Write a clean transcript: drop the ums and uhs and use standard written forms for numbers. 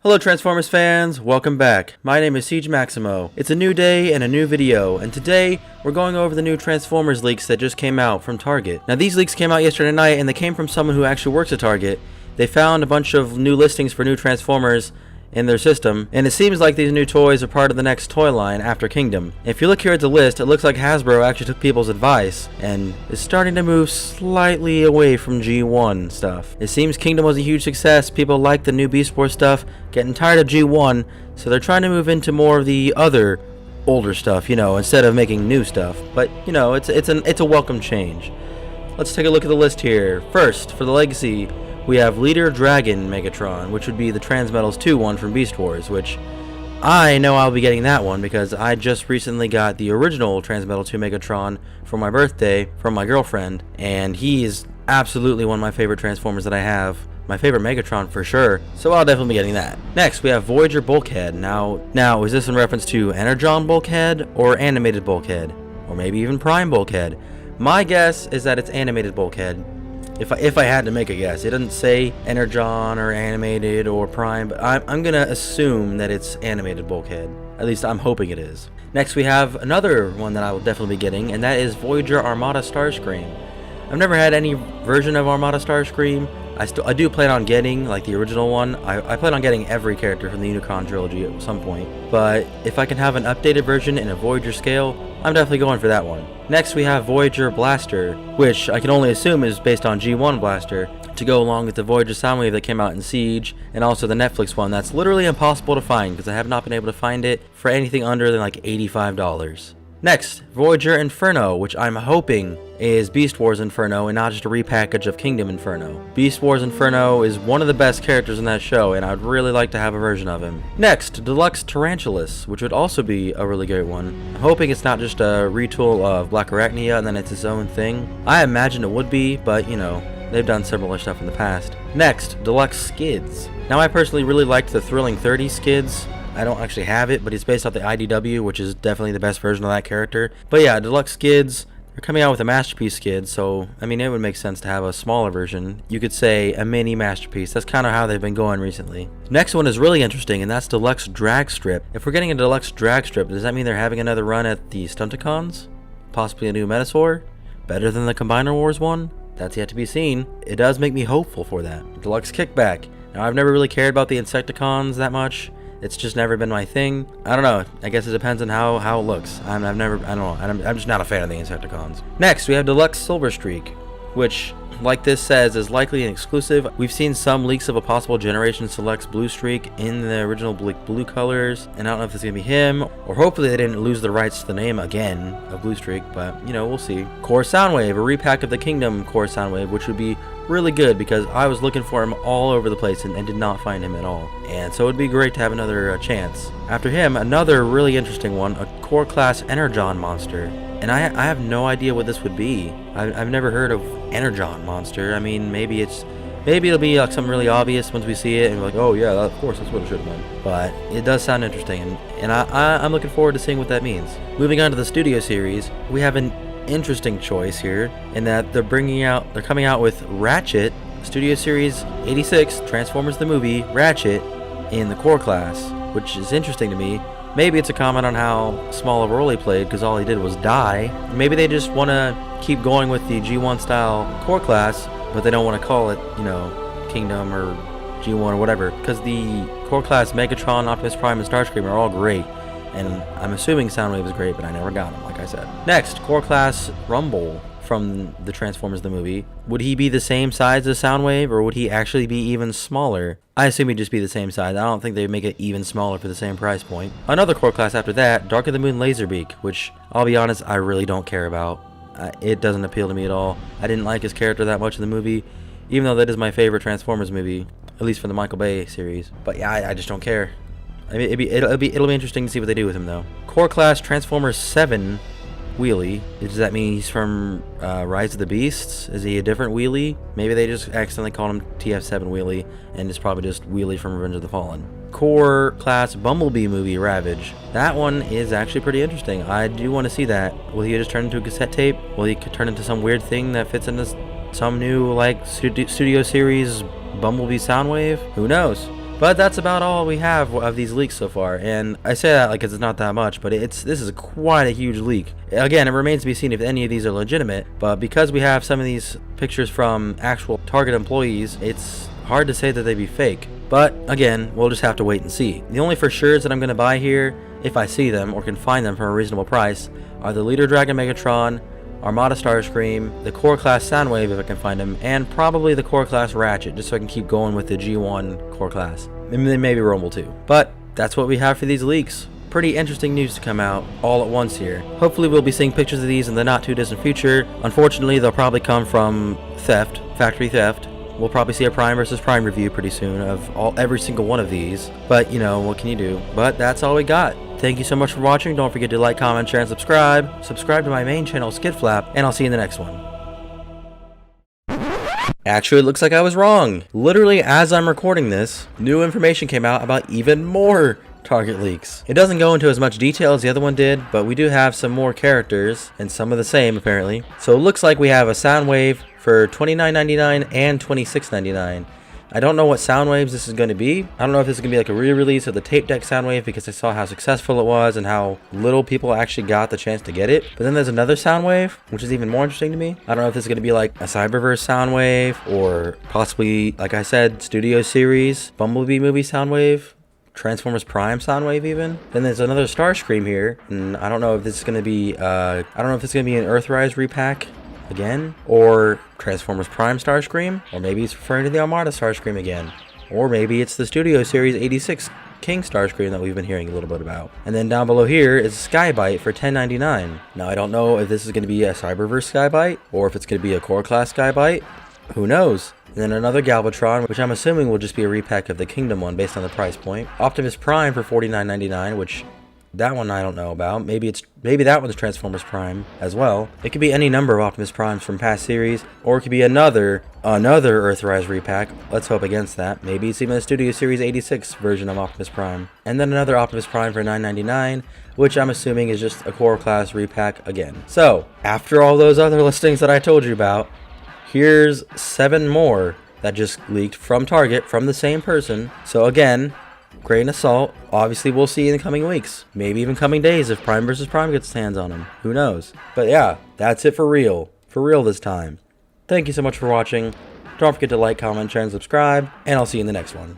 Hello Transformers fans, welcome back. My name is Siege Maximo. It's a new day and a new video, and today we're going over the new Transformers leaks that just came out from Target. Now these leaks came out yesterday night and they came from someone who actually works at Target. They found a bunch of new listings for new Transformers in their system, and it seems like these new toys are part of the next toy line after Kingdom. If you look here at the list, it looks like Hasbro actually took people's advice and is starting to move slightly away from G1 stuff. It seems Kingdom was a huge success, people like the new Beast Wars stuff, getting tired of G1, so they're trying to move into more of the other older stuff, instead of making new stuff. But, it's a welcome change. Let's take a look at the list here. First, for the Legacy, we have Leader Dragon Megatron, which would be the Transmetals 2 one from Beast Wars, which I know I'll be getting that one because I just recently got the original Transmetal 2 Megatron for my birthday from my girlfriend, and he is absolutely one of my favorite Transformers that I have. My favorite Megatron for sure, so I'll definitely be getting that. Next, we have Voyager Bulkhead. Now, is this in reference to Energon Bulkhead or Animated Bulkhead? Or maybe even Prime Bulkhead? My guess is that it's Animated Bulkhead. If I had to make a guess, it doesn't say Energon or Animated or Prime, but I'm gonna assume that it's Animated Bulkhead. At least I'm hoping it is. Next we have another one that I will definitely be getting, and that is Voyager Armada Starscream. I've never had any version of Armada Starscream. I do plan on getting like the original one. I plan on getting every character from the Energon trilogy at some point. But if I can have an updated version in a Voyager scale, I'm definitely going for that one. Next we have Voyager Blaster, which I can only assume is based on G1 Blaster, to go along with the Voyager Soundwave that came out in Siege, and also the Netflix one that's literally impossible to find because I have not been able to find it for anything under than like $85. Next, Voyager Inferno, which I'm hoping is Beast Wars Inferno and not just a repackage of Kingdom Inferno. Beast Wars Inferno is one of the best characters in that show, and I'd really like to have a version of him. Next, Deluxe Tarantulas, which would also be a really great one. I'm hoping it's not just a retool of Black Arachnia and then it's its own thing. I imagine it would be, but they've done similar stuff in the past. Next, Deluxe Skids. Now I personally really liked the Thrilling 30 Skids. I don't actually have it, but it's based off the IDW, which is definitely the best version of that character. But yeah, Deluxe Skids, they're coming out with a Masterpiece Skid, so it would make sense to have a smaller version. You could say a mini Masterpiece. That's kind of how they've been going recently. Next one is really interesting, and that's Deluxe Drag Strip. If we're getting a Deluxe Drag Strip, does that mean they're having another run at the Stunticons? Possibly a new Metasaur? Better than the Combiner Wars one? That's yet to be seen. It does make me hopeful for that. Deluxe Kickback. Now, I've never really cared about the Insecticons that much. It's just never been my thing. I don't know. I guess it depends on how it looks. I'm just not a fan of the Insecticons. Next, we have Deluxe Silver Streak, which, like this says, is likely an exclusive. We've seen some leaks of a possible Generation Selects Blue Streak in the original blue colors, and I don't know if it's gonna be him, or hopefully they didn't lose the rights to the name again of Blue Streak, but we'll see. Core Soundwave, a repack of the Kingdom Core Soundwave, which would be really good because I was looking for him all over the place and did not find him at all. And so it'd be great to have another chance. After him, another really interesting one, a Core Class Energon monster. And I have no idea what this would be. I've never heard of Energon monster. Maybe it'll be like something really obvious once we see it and we're like, oh yeah, of course that's what it should have been. But it does sound interesting, and I'm looking forward to seeing what that means. Moving on to the Studio Series, we have an interesting choice here in that they're coming out with Ratchet, Studio Series 86, Transformers the movie, Ratchet, in the Core Class, which is interesting to me. Maybe it's a comment on how small of a role he played because all he did was die. Maybe they just want to keep going with the G1 style Core Class, but they don't want to call it, Kingdom or G1 or whatever, because the Core Class Megatron, Optimus Prime, and Starscream are all great. And I'm assuming Soundwave is great, but I never got him, like I said. Next, Core Class Rumble from the Transformers the movie. Would he be the same size as Soundwave, or would he actually be even smaller? I assume he'd just be the same size. I don't think they'd make it even smaller for the same price point. Another Core Class after that, Dark of the Moon Laserbeak, which, I'll be honest, I really don't care about. It doesn't appeal to me at all. I didn't like his character that much in the movie, even though that is my favorite Transformers movie, at least for the Michael Bay series. But yeah, I just don't care. It'll be interesting to see what they do with him, though. Core Class Transformers 7 Wheelie. Does that mean he's from Rise of the Beasts? Is he a different Wheelie? Maybe they just accidentally called him TF7 Wheelie, and it's probably just Wheelie from Revenge of the Fallen. Core Class Bumblebee movie Ravage. That one is actually pretty interesting. I do want to see that. Will he just turn into a cassette tape? Will he turn into some weird thing that fits into some new Studio Series Bumblebee Soundwave? Who knows? But that's about all we have of these leaks so far, and I say that like it's not that much, but this is quite a huge leak. Again, it remains to be seen if any of these are legitimate, but because we have some of these pictures from actual Target employees, it's hard to say that they'd be fake. But again, we'll just have to wait and see. The only for sure's that I'm going to buy here, if I see them or can find them for a reasonable price, are the Leader Dragon Megatron, Armada Starscream, the Core Class Soundwave if I can find them, and probably the Core Class Ratchet, just so I can keep going with the G1 Core Class. And then maybe Rumble too. But that's what we have for these leaks. Pretty interesting news to come out all at once here. Hopefully we'll be seeing pictures of these in the not too distant future. Unfortunately, they'll probably come from theft, factory theft. We'll probably see a Prime versus Prime review pretty soon of every single one of these. But, you know, what can you do? But that's all we got. Thank you so much for watching. Don't forget to like, comment, share, and subscribe. Subscribe to my main channel, Skid Flap, and I'll see you in the next one. Actually, it looks like I was wrong. Literally, as I'm recording this, new information came out about even more Target leaks. It doesn't go into as much detail as the other one did, but we do have some more characters, and some of the same, apparently. So it looks like we have a Soundwave for $29.99 and $26.99. I don't know what Soundwaves this is going to be. I don't know if this is going to be like a re-release of the tape deck Soundwave because I saw how successful it was and how little people actually got the chance to get it. But then there's another Soundwave, which is even more interesting to me. I don't know if this is going to be like a Cyberverse Soundwave or possibly, like I said, Studio Series, Bumblebee movie Soundwave, Transformers Prime Soundwave even. Then there's another Starscream here, and I don't know if this is going to be, I don't know if it's going to be an Earthrise repack again, or Transformers Prime Starscream, or maybe he's referring to the Armada Starscream again, or maybe it's the Studio Series 86 King Starscream that we've been hearing a little bit about. And then down below here is Skybite for $10.99. Now I don't know if this is going to be a Cyberverse Skybite, or if it's going to be a Core Class Skybite. Who knows? And then another Galvatron, which I'm assuming will just be a repack of the Kingdom one based on the price point. Optimus Prime for $49.99, which that one I don't know about. Maybe that one's Transformers Prime as well. It could be any number of Optimus Primes from past series, or it could be another Earthrise repack. Let's hope against that. Maybe it's even the Studio Series 86 version of Optimus Prime. And then another Optimus Prime for $9.99, which I'm assuming is just a Core Class repack again. So, after all those other listings that I told you about, here's 7 more that just leaked from Target from the same person. So again, grain of salt. Obviously, we'll see in the coming weeks. Maybe even coming days if Prime vs. Prime gets its hands on them. Who knows? But yeah, that's it for real. For real this time. Thank you so much for watching. Don't forget to like, comment, share, and subscribe. And I'll see you in the next one.